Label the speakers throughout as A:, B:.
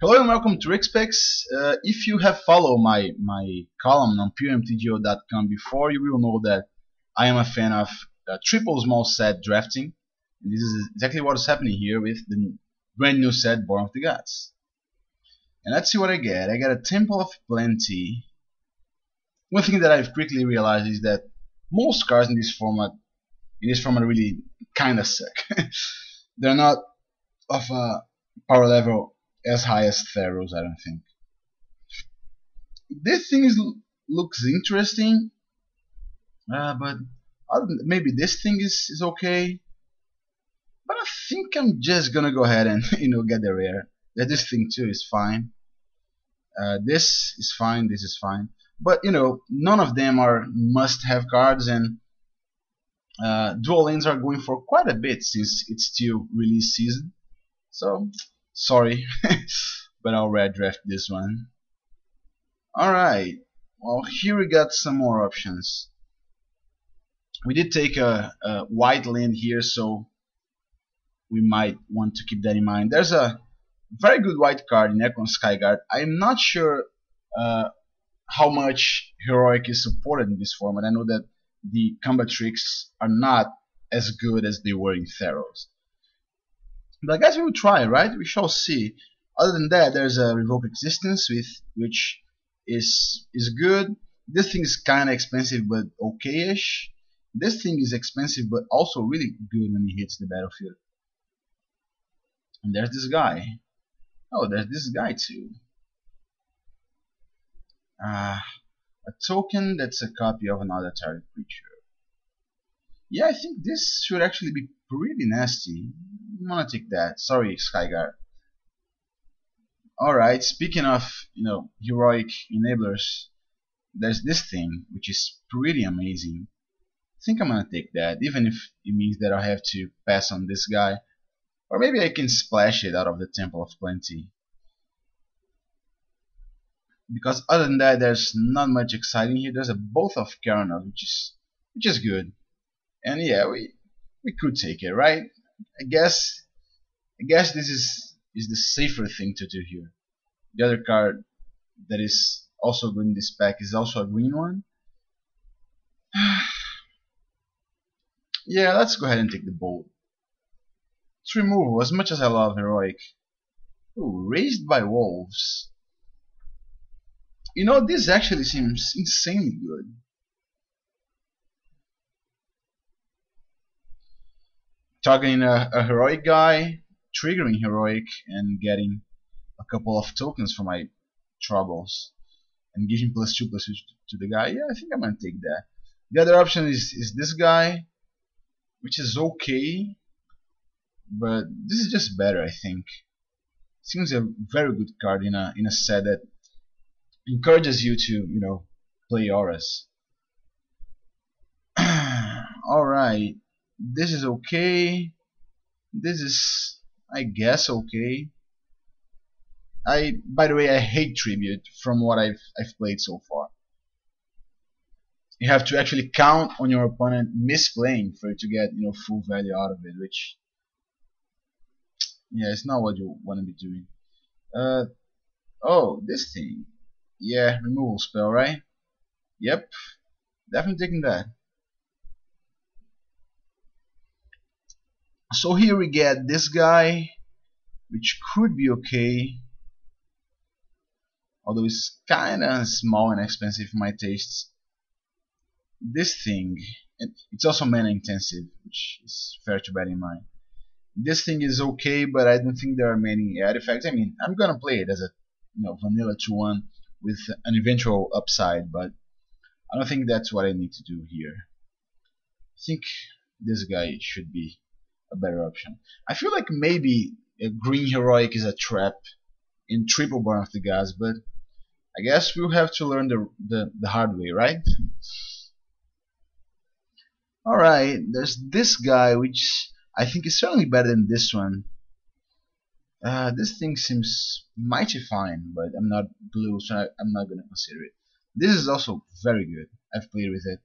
A: Hello and welcome to RickSpecs. If you have followed my column on PureMTGO.com before, you will know that I am a fan of triple small set drafting, and this is exactly what is happening here with the brand new set Born of the Gods. And let's see what I get. I got a Temple of Plenty. One thing that I've quickly realized is that most cards in this format really kinda suck. They're not of a power level as high as Theros, I don't think. This thing looks interesting, but maybe this thing is okay. But I think I'm just gonna go ahead and get the rare. This thing too is fine. This is fine. This is fine. But none of them are must-have cards, and dual lanes are going for quite a bit since it's still release season. So sorry, but I'll red draft this one. Alright, well here we got some more options. We did take a white land here, so we might want to keep that in mind. There's a very good white card in Necron Skyguard. I'm not sure how much Heroic is supported in this format. I know that the combat tricks are not as good as they were in Theros. But I guess we will try, right? We shall see. Other than that, there's a Revoke Existence, which is good. This thing is kinda expensive but okay-ish. This thing is expensive but also really good when he hits the battlefield. And there's this guy. Oh, there's this guy too. A token that's a copy of another target creature. Yeah, I think this should actually be pretty nasty. I'm gonna take that. Sorry, Skyguard. Alright, speaking of, heroic enablers, there's this thing, which is pretty amazing. I think I'm gonna take that, even if it means that I have to pass on this guy. Or maybe I can splash it out of the Temple of Plenty. Because other than that, there's not much exciting here. There's a Both of Keranos, which is good. And yeah, we could take it, right? I guess this is the safer thing to do here. The other card that is also good in this pack is also a green one. Yeah, let's go ahead and take the bolt. It's removal, as much as I love heroic. Ooh, Raised by Wolves. This actually seems insanely good. Targeting a heroic guy, triggering heroic, and getting a couple of tokens for my troubles, and giving +2/+2 to the guy. Yeah, I think I'm gonna take that. The other option is this guy, which is okay, but this is just better, I think. Seems a very good card in a set that encourages you to play auras. Alright, this is okay. This is, I guess, okay. By the way, I hate tribute from what I've played so far. You have to actually count on your opponent misplaying for you to get full value out of it, which yeah, it's not what you want to be doing. Oh, this thing. Yeah, removal spell, right? Yep, definitely taking that. So here we get this guy, which could be okay, although it's kinda small and expensive for my tastes. This thing, it's also mana intensive, which is fair to bear in mind. This thing is okay, but I don't think there are many artifacts. I mean, I'm gonna play it as a vanilla 2/1 with an eventual upside, but I don't think that's what I need to do here. I think this guy should be a better option. I feel like maybe a green heroic is a trap in triple Born of the Gods, but I guess we'll have to learn the hard way, right? Alright, there's this guy, which I think is certainly better than this one. This thing seems mighty fine, but I'm not blue, so I'm not gonna consider it. This is also very good. I've played with it.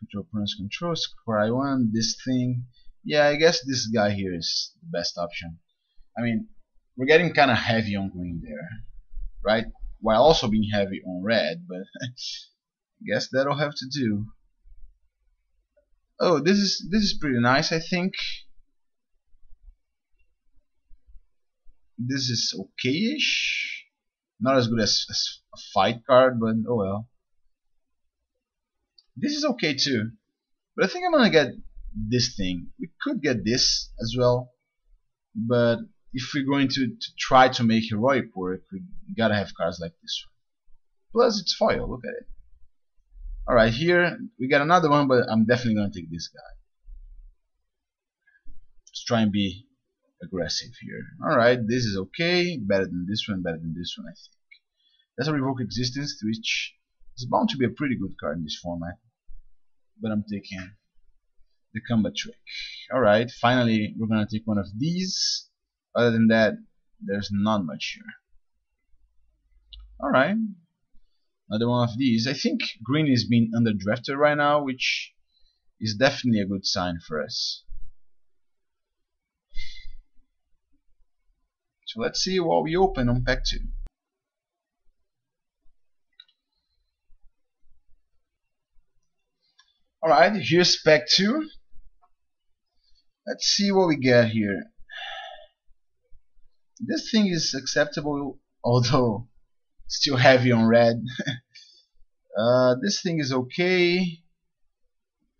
A: Control opponent's control, score I1, this thing. Yeah, I guess this guy here is the best option. I mean, we're getting kind of heavy on green there, right? While also being heavy on red, but I guess that'll have to do. Oh, this is pretty nice, I think. This is okay-ish. Not as good as a fight card, but oh well. This is okay too. But I think I'm gonna get this thing. We could get this as well, but if we're going to try to make heroic work, we gotta have cards like this one. Plus, it's foil. Look at it. All right, here we got another one, but I'm definitely gonna take this guy. Let's try and be aggressive here. All right, this is okay. Better than this one. Better than this one, I think. That's a Revoke Existence, which is bound to be a pretty good card in this format. But I'm taking the combat trick. Alright, finally we're gonna take one of these. Other than that, there's not much here. Alright, another one of these. I think green is being underdrafted right now, which is definitely a good sign for us. So let's see what we open on pack 2. Alright, here's pack 2. Let's see what we get here. This thing is acceptable, although still heavy on red. This thing is okay.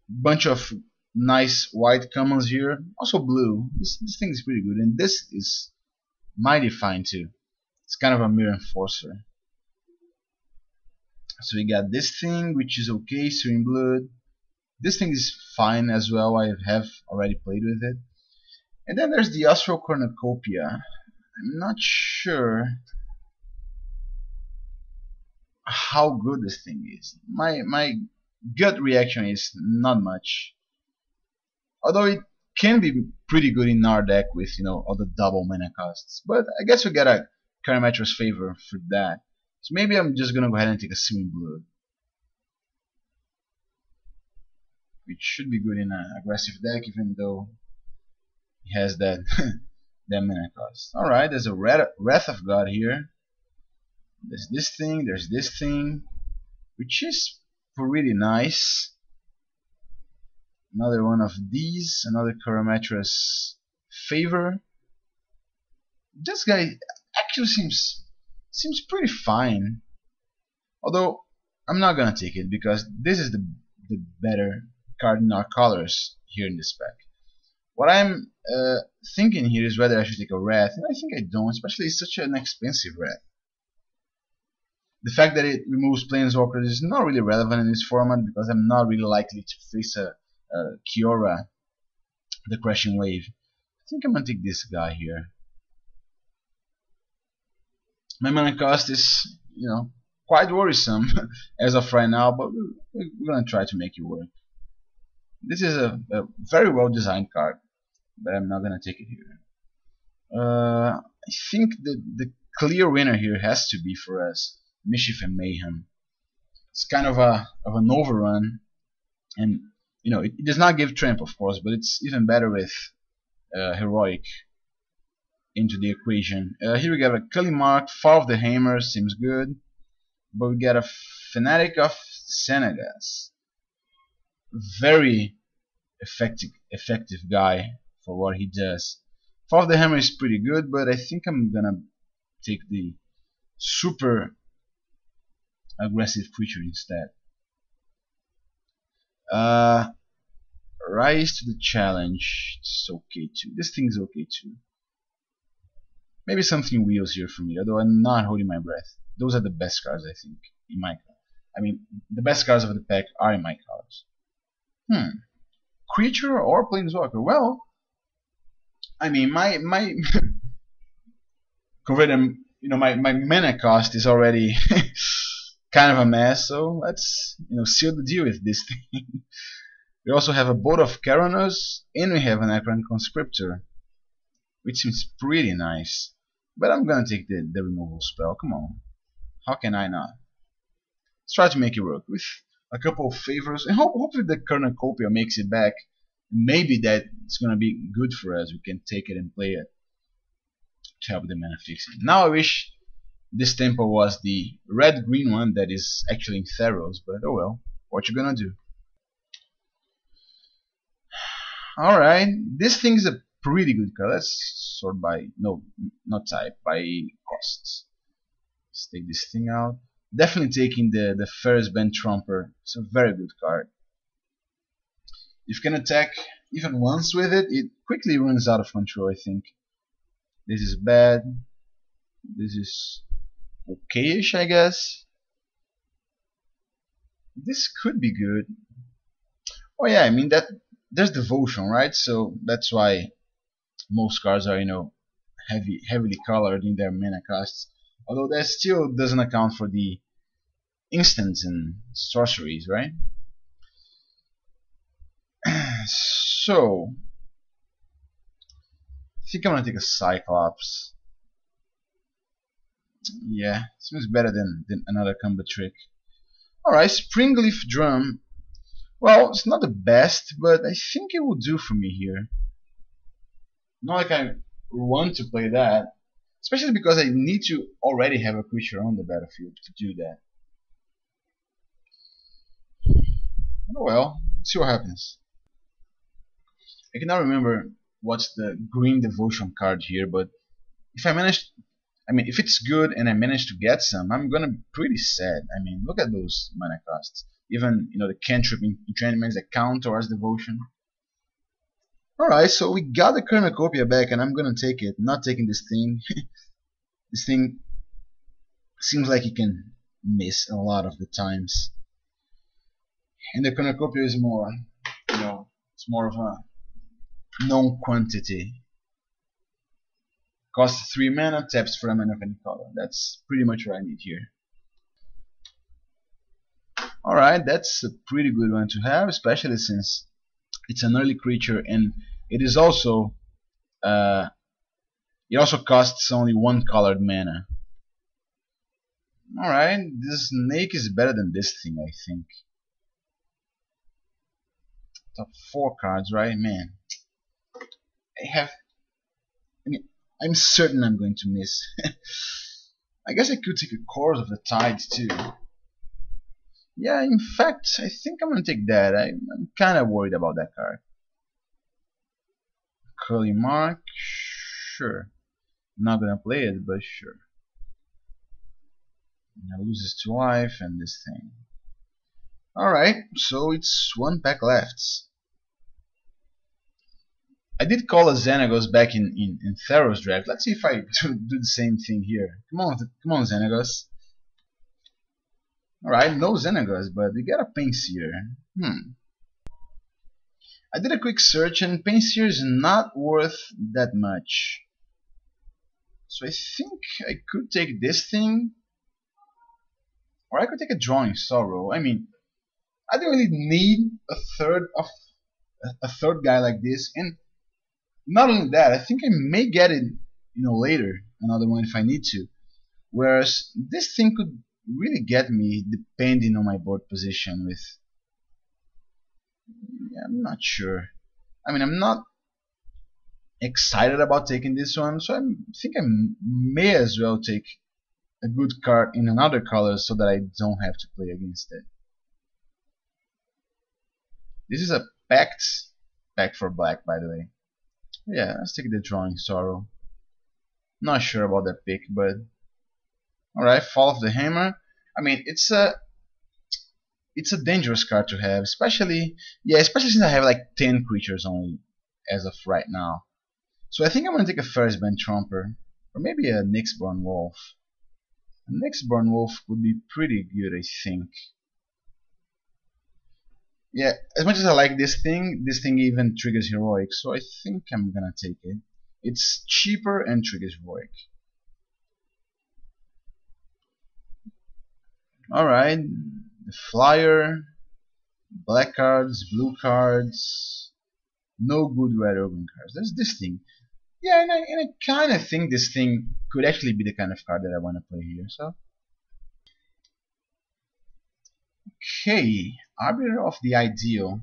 A: Bunch of nice white commons here. Also blue. This thing is pretty good, and this is mighty fine too. It's kind of a mirror enforcer. So we got this thing, which is okay, Searing Blood. This thing is fine as well. I have already played with it. And then there's the Astral Cornucopia. I'm not sure how good this thing is. My gut reaction is not much. Although it can be pretty good in our deck with, you know, all the double mana costs. But I guess we get a Karametra's favor for that. So maybe I'm just gonna go ahead and take a Searing Blood, which should be good in an aggressive deck, even though it has that that mana cost. Alright, there's a Wrath of God here. There's this thing, which is pretty nice. Another one of these, another Karametra's favor. This guy actually seems pretty fine. Although I'm not gonna take it because this is the better card in our colors here in this pack. What I'm thinking here is whether I should take a Wrath, and I think I don't, especially it's such an expensive Wrath. The fact that it removes Planeswalkers is not really relevant in this format because I'm not really likely to face a Kiora, the Crashing Wave. I think I'm gonna take this guy here. My mana cost is, you know, quite worrisome as of right now, but we're gonna try to make it work. This is a very well designed card, but I'm not gonna take it here. I think the clear winner here has to be for us Mischief and Mayhem. It's kind of an overrun, and you know it does not give tramp, of course, but it's even better with heroic into the equation. Here we got a Culling Mark, Fall of the Hammer, seems good, but we got a Fanatic of Senegas. Very effective guy for what he does. Fall of the Hammer is pretty good, but I think I'm gonna take the super aggressive creature instead. Rise to the Challenge. It's okay too. This thing's okay too. Maybe something wheels here for me, although I'm not holding my breath. Those are the best cards, I think, in my card. I mean, the best cards of the pack are in my cards. Creature or Planeswalker? Well, I mean, my my mana cost is already kind of a mess, so let's seal the deal with this thing. We also have a Bolt of Keranos, and we have an Akran Conscriptor, which seems pretty nice. But I'm gonna take the removal spell. Come on, how can I not? Let's try to make it work with a couple of favors, and hopefully the Cornucopia makes it back. Maybe that's gonna be good for us. We can take it and play it. to help the mana fixing. Now I wish this tempo was the red-green one that is actually in Theros, but oh well, what you gonna do? Alright, this thing is a pretty good card. Let's sort by, no, not type, by costs. Let's take this thing out. Definitely taking the Ferrous Band Tromper. It's a very good card. If you can attack even once with it, it quickly runs out of control, I think. This is bad. This is okayish, I guess. This could be good. Oh yeah, I mean that there's devotion, right? So that's why most cards are, you know, heavily colored in their mana costs. Although that still doesn't account for the instants and sorceries, right? So I think I'm gonna take a Cyclops. Yeah, seems better than another combo trick. Alright, Springleaf Drum. Well, it's not the best, but I think it will do for me here. Not like I want to play that, especially because I need to already have a creature on the battlefield to do that. Oh well, let's see what happens. I cannot remember what's the green devotion card here, but if I manage, I mean, if it's good and I manage to get some, I'm gonna be pretty sad. I mean, look at those mana costs. Even, you know, the cantrip enchantments that count towards devotion. Alright, so we got the Cornucopia back and I'm gonna take it. Not taking this thing. This thing seems like it can miss a lot of the times. And the Cornucopia is more, you know, it's more of a known quantity. Costs 3 mana, taps for a mana of any color. That's pretty much what I need here. Alright, that's a pretty good one to have, especially since it's an early creature and it is also it also costs only 1 colored mana. Alright, this snake is better than this thing, I think. Top 4 cards, right? Man, I mean, I'm certain I'm going to miss. I guess I could take a Chorus of the Tides too. Yeah, in fact, I think I'm gonna take that. I'm kinda worried about that card. Curly Mark, sure. Not gonna play it, but sure. Now loses 2 life and this thing. Alright, so it's 1 pack left. I did call a Xenagos back in Theros draft. Let's see if I do the same thing here. Come on, Xenagos. Alright, no Xenagos, but we got a Penseer. I did a quick search and Penseer is not worth that much. So I think I could take this thing. Or I could take a Drawing Sorrow. I mean, I don't really need a third guy like this, and not only that, I think I may get it, you know, later, another one if I need to. Whereas this thing could really get me depending on my board position with. Yeah, I'm not sure. I mean, I'm not excited about taking this one, so I think I may as well take a good card in another color so that I don't have to play against it. This is a pact for black, by the way. Yeah, let's take the Drawing Sorrow. Not sure about that pick, but alright, Fall of the Hammer. I mean, it's a dangerous card to have, especially since I have like 10 creatures only as of right now. So I think I'm gonna take a Ferrous Band Tromper, or maybe a Nyxborn Wolf. A Nyxborn Wolf would be pretty good, I think. Yeah, as much as I like this thing even triggers Heroic, so I think I'm gonna take it. It's cheaper and triggers Heroic. Alright, the Flyer, black cards, blue cards, no good red or green cards. There's this thing. Yeah, and I kind of think this thing could actually be the kind of card that I want to play here. So, okay, Arbiter of the Ideal.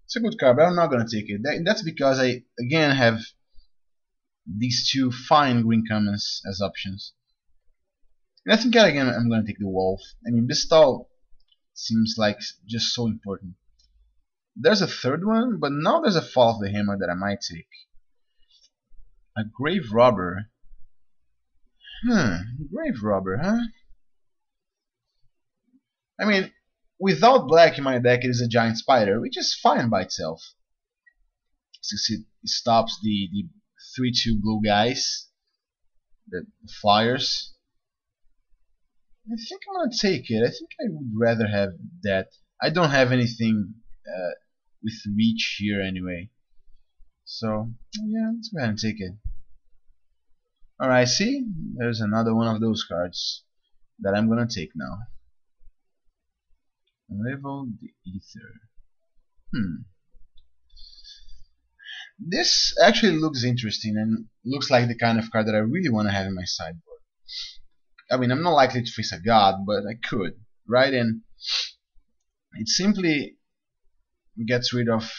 A: It's a good card, but I'm not gonna take it. That's because I again have these two fine green commons as options. And I think again I'm gonna take the wolf. I mean, Bistal seems like just so important. There's a third one, but now there's a fall of the hammer that I might take. A grave robber. Grave robber, huh? I mean, without black in my deck, it is a giant spider, which is fine by itself. Since it stops the 3/2 blue guys, the flyers. I think I'm gonna take it. I think I would rather have that. I don't have anything with reach here anyway. So yeah, let's go ahead and take it. Alright, see? There's another one of those cards that I'm gonna take now. Unravel the Ether. This actually looks interesting and looks like the kind of card that I really want to have in my sideboard. I mean, I'm not likely to face a god, but I could, right? And it simply gets rid of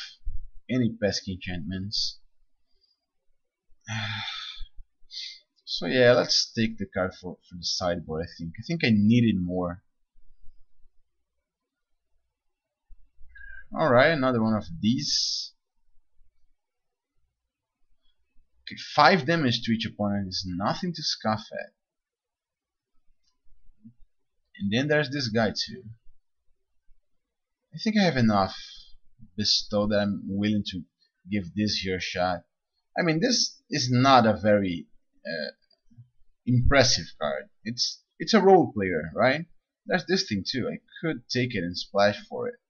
A: any pesky enchantments. So yeah, let's take the card for the sideboard. I think I need it more. Alright, another one of these. Okay, 5 damage to each opponent is nothing to scoff at. And then there's this guy too. I think I have enough bestow that I'm willing to give this here a shot. I mean, this is not a very impressive card. It's a role player, right? There's this thing too. I could take it and splash for it.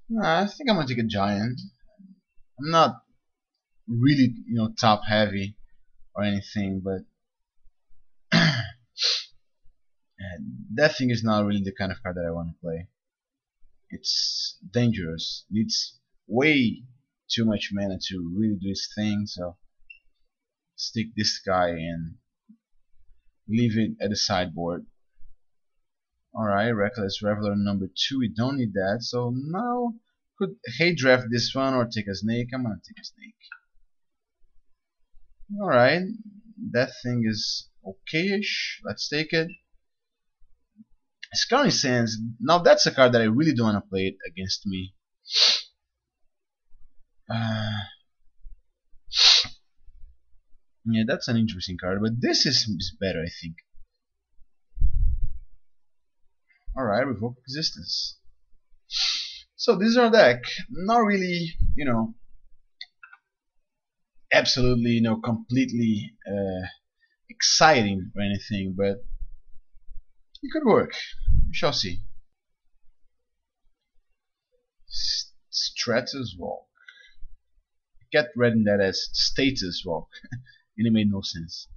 A: Nah, I think I'm gonna take a giant. I'm not really, top heavy or anything, but that thing is not really the kind of card that I want to play. It's dangerous. Needs way too much mana to really do its thing, so stick this guy and leave it at the sideboard. Alright, Reckless Reveler number 2, we don't need that, so now could hate draft this one or take a snake. I'm gonna take a snake. Alright, that thing is okay-ish. Let's take it. Scouring Sands, now that's a card that I really don't want to play it against me. Yeah, that's an interesting card, but this is better, I think. Alright, Revoke Existence. So this is our deck. Not really, absolutely, completely exciting or anything, but it could work. We shall see. Stratus Walk. Get read in that as Status Walk, and it made no sense.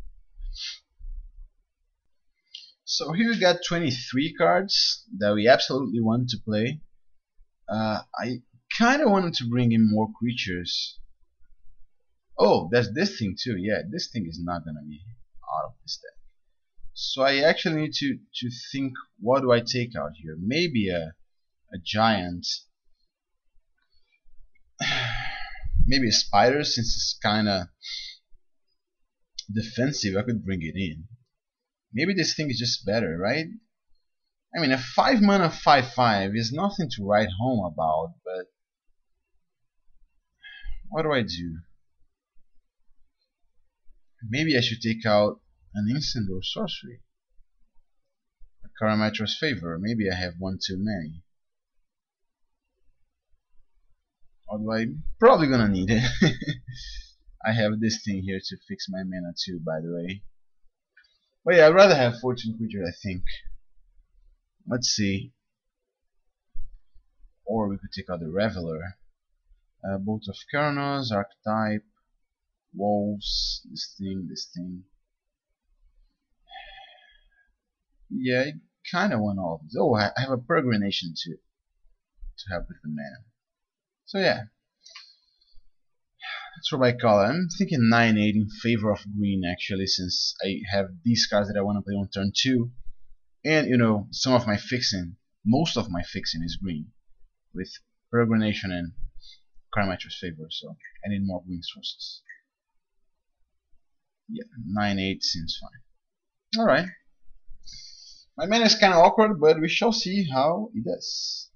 A: So here we got 23 cards that we absolutely want to play. I kind of wanted to bring in more creatures. Oh, there's this thing too. Yeah, this thing is not gonna be out of this deck. So I actually need to think, what do I take out here? Maybe a giant. Maybe a spider, since it's kinda defensive. I could bring it in. Maybe this thing is just better, right? I mean, a 5 mana 5/5 is nothing to write home about, but what do I do? Maybe I should take out an instant or sorcery. A Karametra's Favor. Maybe I have one too many. Although I'm probably gonna need it. I have this thing here to fix my mana too, by the way. But yeah, I'd rather have Fortune Creature, I think. Let's see. Or we could take out the Reveler. Bolt of Keranos, Archetype, Wolves, this thing. Yeah, I kinda want all of these. Oh, I have a Peregrination too, to help with the mana. So yeah. That's what I call it. I'm thinking 9/8 in favor of green, actually, since I have these cards that I want to play on turn 2. And, some of my fixing, most of my fixing is green, with Peregrination and Carametra's favor, so I need more green sources. Yeah, 9-8 seems fine. Alright. My man is kinda awkward, but we shall see how he does.